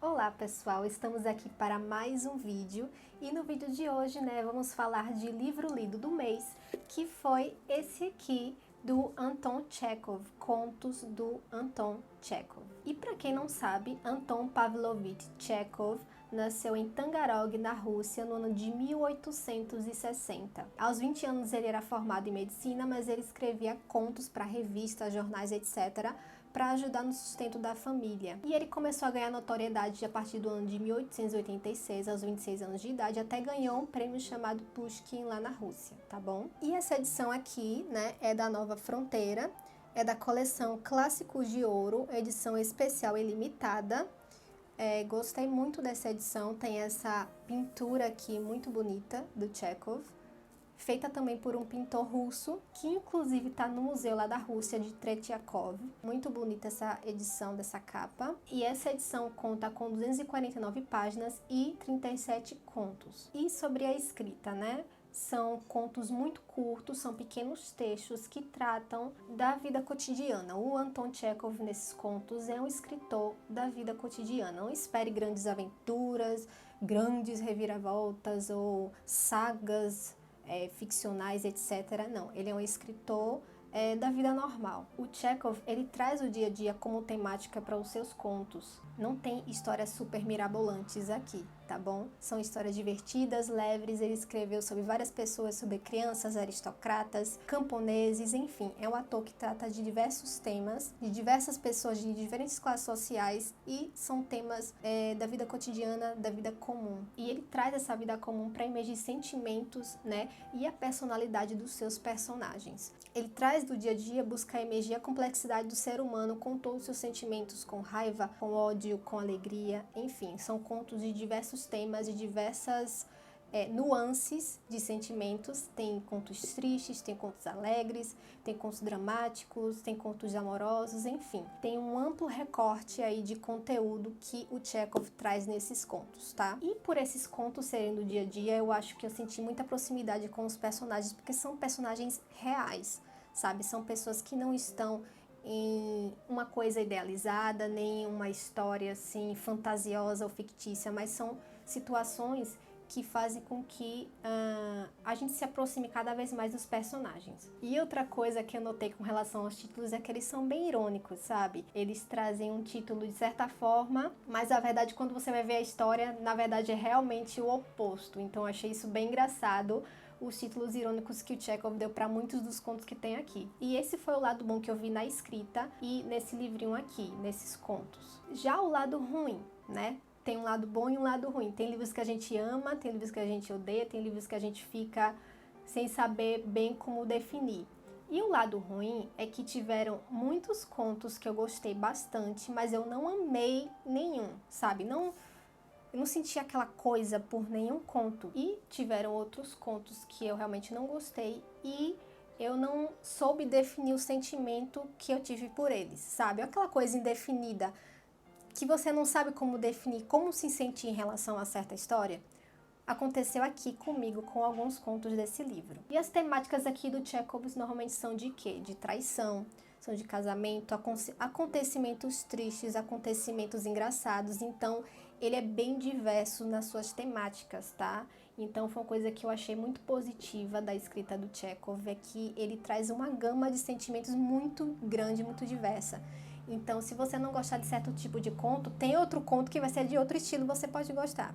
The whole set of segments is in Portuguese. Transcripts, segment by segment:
Olá pessoal, estamos aqui para mais um vídeo e no vídeo de hoje, vamos falar de livro lido do mês, que foi esse aqui do Anton Chekhov, Contos do Anton Chekhov. E para quem não sabe, Anton Pavlovich Chekhov nasceu em Taganrog, na Rússia, no ano de 1860. Aos 20 anos ele era formado em medicina, mas ele escrevia contos para revistas, jornais, etc., para ajudar no sustento da família. E ele começou a ganhar notoriedade a partir do ano de 1886, aos 26 anos de idade, até ganhou um prêmio chamado Pushkin lá na Rússia, tá bom? E essa edição aqui, é da Nova Fronteira, é da coleção Clássicos de Ouro, edição especial e limitada. Gostei muito dessa edição, tem essa pintura aqui muito bonita do Chekhov, feita também por um pintor russo, que inclusive está no museu lá da Rússia, de Tretyakov. Muito bonita essa edição dessa capa. E essa edição conta com 249 páginas e 37 contos. E sobre a escrita, São contos muito curtos, são pequenos textos que tratam da vida cotidiana. O Anton Chekhov, nesses contos, é um escritor da vida cotidiana. Não espere grandes aventuras, grandes reviravoltas ou sagas ficcionais, etc. Não, ele é um escritor da vida normal. O Chekhov, ele traz o dia a dia como temática para os seus contos. Não tem histórias super mirabolantes aqui, tá bom? São histórias divertidas, leves. Ele escreveu sobre várias pessoas, sobre crianças, aristocratas, camponeses, enfim. É um autor que trata de diversos temas, de diversas pessoas de diferentes classes sociais, e são temas da vida cotidiana, da vida comum. E ele traz essa vida comum para emergir sentimentos, e a personalidade dos seus personagens. Ele traz do dia a dia, busca emergir a complexidade do ser humano com todos os seus sentimentos, com raiva, com ódio, com alegria, enfim. São contos de diversos temas, de diversas nuances de sentimentos. Tem contos tristes, tem contos alegres, tem contos dramáticos, tem contos amorosos, enfim. Tem um amplo recorte aí de conteúdo que o Chekhov traz nesses contos, tá? E por esses contos serem do dia a dia, eu acho que eu senti muita proximidade com os personagens, porque são personagens reais, sabe? São pessoas que não estão em uma coisa idealizada, nem uma história assim fantasiosa ou fictícia, mas são situações que fazem com que a gente se aproxime cada vez mais dos personagens. E outra coisa que eu notei com relação aos títulos é que eles são bem irônicos, sabe? Eles trazem um título de certa forma, mas na verdade quando você vai ver a história, na verdade é realmente o oposto. Então eu achei isso bem engraçado, os títulos irônicos que o Chekhov deu para muitos dos contos que tem aqui. E esse foi o lado bom que eu vi na escrita e nesse livrinho aqui, nesses contos. Já o lado ruim, Tem um lado bom e um lado ruim. Tem livros que a gente ama, tem livros que a gente odeia, tem livros que a gente fica sem saber bem como definir. E o lado ruim é que tiveram muitos contos que eu gostei bastante, mas eu não amei nenhum, sabe? Eu não senti aquela coisa por nenhum conto. E tiveram outros contos que eu realmente não gostei e eu não soube definir o sentimento que eu tive por eles, sabe? Aquela coisa indefinida, que você não sabe como definir, como se sentir em relação a certa história. Aconteceu aqui comigo com alguns contos desse livro. E as temáticas aqui do Chekhov normalmente são de quê? De traição, são de casamento, acontecimentos tristes, acontecimentos engraçados. Então, ele é bem diverso nas suas temáticas, tá? Então, foi uma coisa que eu achei muito positiva da escrita do Chekhov, é que ele traz uma gama de sentimentos muito grande, muito diversa. Então, se você não gostar de certo tipo de conto, tem outro conto que vai ser de outro estilo, você pode gostar.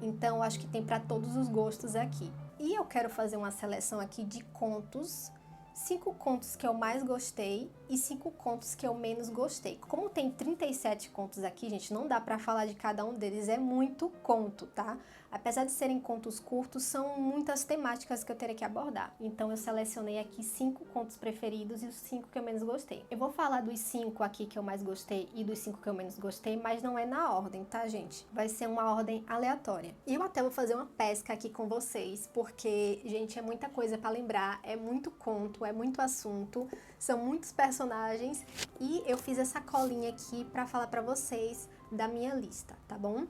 Então, acho que tem para todos os gostos aqui. E eu quero fazer uma seleção aqui de contos, 5 contos que eu mais gostei e 5 contos que eu menos gostei. Como tem 37 contos aqui, gente, não dá para falar de cada um deles, é muito conto, tá? Apesar de serem contos curtos, são muitas temáticas que eu teria que abordar. Então eu selecionei aqui 5 contos preferidos e os 5 que eu menos gostei. Eu vou falar dos 5 aqui que eu mais gostei e dos 5 que eu menos gostei, mas não é na ordem, tá, gente? Vai ser uma ordem aleatória. E eu até vou fazer uma pesca aqui com vocês, porque, gente, é muita coisa para lembrar, é muito conto, é muito assunto, são muitos personagens e eu fiz essa colinha aqui para falar para vocês da minha lista, tá bom?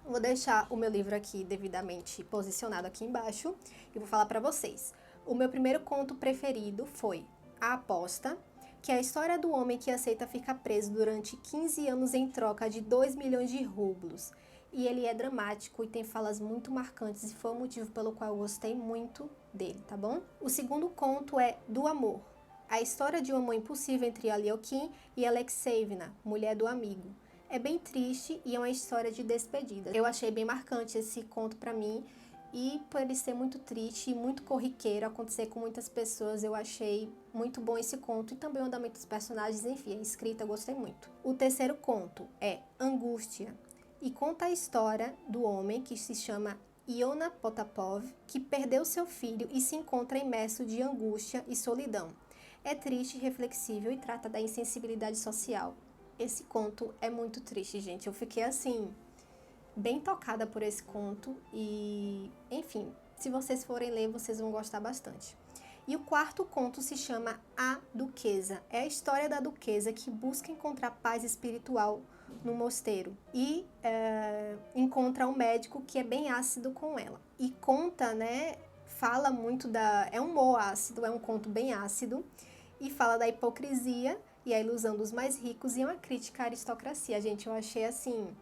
Vou deixar o meu livro aqui devidamente posicionado aqui embaixo e vou falar para vocês. O meu primeiro conto preferido foi A Aposta, que é a história do homem que aceita ficar preso durante 15 anos em troca de 2 milhões de rublos. E ele é dramático e tem falas muito marcantes e foi o motivo pelo qual eu gostei muito dele, tá bom? O segundo conto é Do Amor, a história de um amor impossível entre Aliokin e Alexeyevna, mulher do amigo. É bem triste e é uma história de despedida. Eu achei bem marcante esse conto pra mim e por ele ser muito triste e muito corriqueiro, acontecer com muitas pessoas, eu achei muito bom esse conto e também o andamento dos personagens, enfim, a escrita eu gostei muito. O terceiro conto é Angústia e conta a história do homem que se chama Iona Potapov, que perdeu seu filho e se encontra imerso de angústia e solidão. É triste, reflexível e trata da insensibilidade social. Esse conto é muito triste, gente. Eu fiquei assim, bem tocada por esse conto e, enfim, se vocês forem ler, vocês vão gostar bastante. E o quarto conto se chama A Duquesa. É a história da duquesa que busca encontrar paz espiritual no mosteiro e encontra um médico que é bem ácido com ela. E conta, né, fala muito é um humor ácido, é um conto bem ácido e fala da hipocrisia e a ilusão dos mais ricos e é uma crítica à aristocracia. Gente, eu achei assim,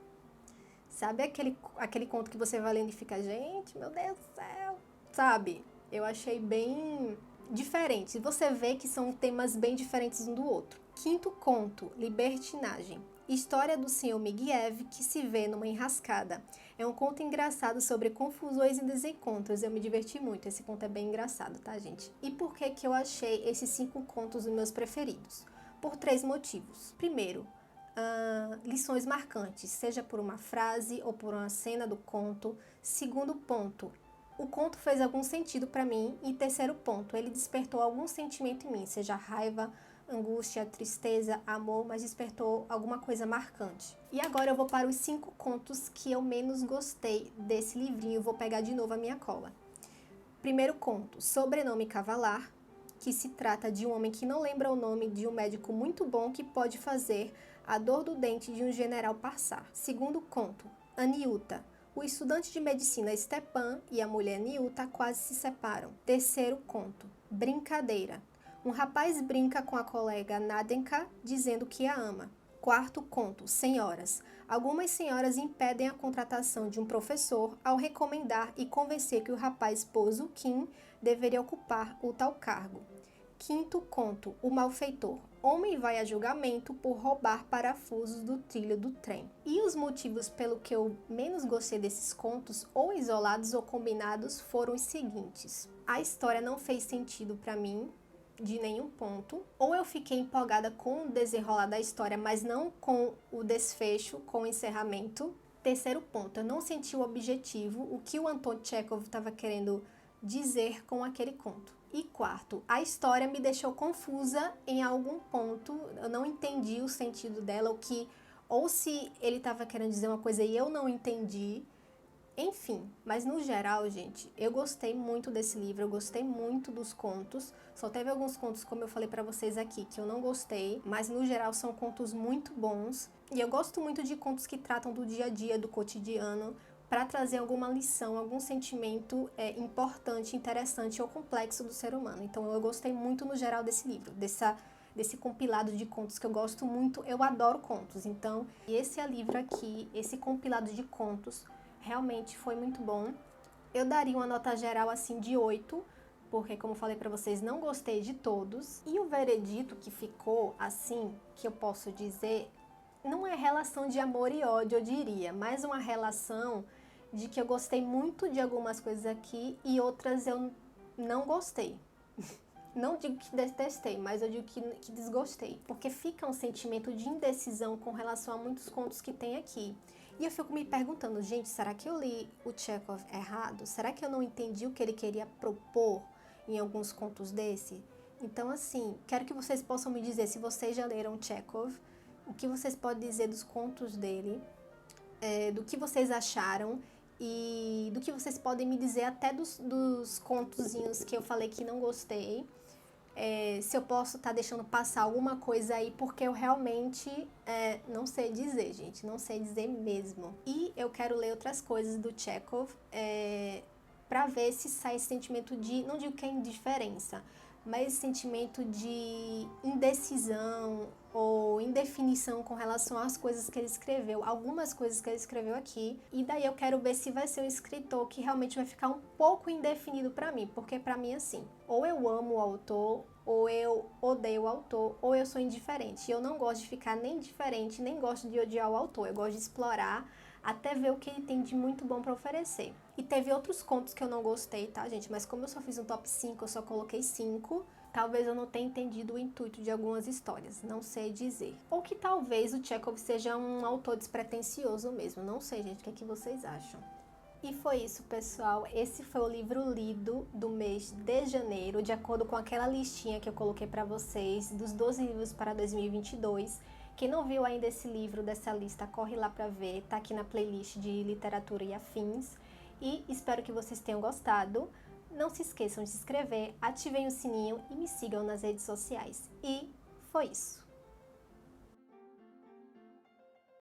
sabe aquele conto que você vai lendo e fica, gente, meu Deus do céu, sabe? Eu achei bem diferente. Você vê que são temas bem diferentes um do outro. Quinto conto, Libertinagem. História do Sr. Migiev que se vê numa enrascada. É um conto engraçado sobre confusões e desencontros. Eu me diverti muito. Esse conto é bem engraçado, tá, gente? E por que que eu achei esses 5 contos os meus preferidos? Por 3 motivos. Primeiro, lições marcantes, seja por uma frase ou por uma cena do conto. Segundo ponto, o conto fez algum sentido para mim. E terceiro ponto, ele despertou algum sentimento em mim, seja raiva, angústia, tristeza, amor, mas despertou alguma coisa marcante. E agora eu vou para os 5 contos que eu menos gostei desse livrinho. Vou pegar de novo a minha cola. Primeiro conto, Sobrenome Cavalar, que se trata de um homem que não lembra o nome de um médico muito bom que pode fazer a dor do dente de um general passar. Segundo conto, Aniuta. O estudante de medicina Stepan e a mulher Niuta quase se separam. Terceiro conto, Brincadeira. Um rapaz brinca com a colega Nadenka dizendo que a ama. Quarto conto, Senhoras. Algumas senhoras impedem a contratação de um professor ao recomendar e convencer que o rapaz Pozo Kim deveria ocupar o tal cargo. Quinto conto, O Malfeitor. Homem vai a julgamento por roubar parafusos do trilho do trem. E os motivos pelo que eu menos gostei desses contos, ou isolados ou combinados, foram os seguintes. A história não fez sentido para mim, de nenhum ponto. Ou eu fiquei empolgada com o desenrolar da história, mas não com o desfecho, com o encerramento. Terceiro ponto, eu não senti o objetivo, o que o Anton Chekhov estava querendo dizer com aquele conto. E quarto, a história me deixou confusa em algum ponto, eu não entendi o sentido dela, ou se ele estava querendo dizer uma coisa e eu não entendi. Enfim, mas no geral, gente, eu gostei muito desse livro, eu gostei muito dos contos. Só teve alguns contos, como eu falei pra vocês aqui, que eu não gostei, mas no geral são contos muito bons. E eu gosto muito de contos que tratam do dia a dia, do cotidiano, para trazer alguma lição, algum sentimento importante, interessante ou complexo do ser humano. Então eu gostei muito no geral desse livro, desse compilado de contos que eu gosto muito. Eu adoro contos, então esse livro aqui, esse compilado de contos, realmente foi muito bom. Eu daria uma nota geral assim de 8, porque como eu falei pra vocês, não gostei de todos. E o veredito que ficou assim, que eu posso dizer, não é relação de amor e ódio, eu diria, mas uma relação de que eu gostei muito de algumas coisas aqui e outras eu não gostei. Não digo que detestei, mas eu digo que desgostei. Porque fica um sentimento de indecisão com relação a muitos contos que tem aqui. E eu fico me perguntando, gente, será que eu li o Chekhov errado? Será que eu não entendi o que ele queria propor em alguns contos desse? Então, assim, quero que vocês possam me dizer, se vocês já leram Chekhov, o que vocês podem dizer dos contos dele, do que vocês acharam e do que vocês podem me dizer até dos contozinhos que eu falei que não gostei. Se eu posso estar deixando passar alguma coisa aí, porque eu realmente não sei dizer, gente, não sei dizer mesmo. E eu quero ler outras coisas do Chekhov pra ver se sai esse sentimento de, não digo que é indiferença, mas esse sentimento de indecisão ou indefinição com relação às coisas que ele escreveu, algumas coisas que ele escreveu aqui, e daí eu quero ver se vai ser um escritor que realmente vai ficar um pouco indefinido pra mim, porque pra mim assim, ou eu amo o autor, ou eu odeio o autor, ou eu sou indiferente. Eu não gosto de ficar nem indiferente, nem gosto de odiar o autor, eu gosto de explorar até ver o que ele tem de muito bom pra oferecer. E teve outros contos que eu não gostei, tá, gente? Mas como eu só fiz um top 5, eu só coloquei 5, talvez eu não tenha entendido o intuito de algumas histórias, não sei dizer. Ou que talvez o Chekhov seja um autor despretensioso mesmo, não sei, gente, o que é que vocês acham? E foi isso, pessoal. Esse foi o livro lido do mês de janeiro, de acordo com aquela listinha que eu coloquei para vocês, dos 12 livros para 2022. Quem não viu ainda esse livro dessa lista, corre lá para ver, tá aqui na playlist de literatura e afins. E espero que vocês tenham gostado. Não se esqueçam de se inscrever, ativem o sininho e me sigam nas redes sociais. E foi isso!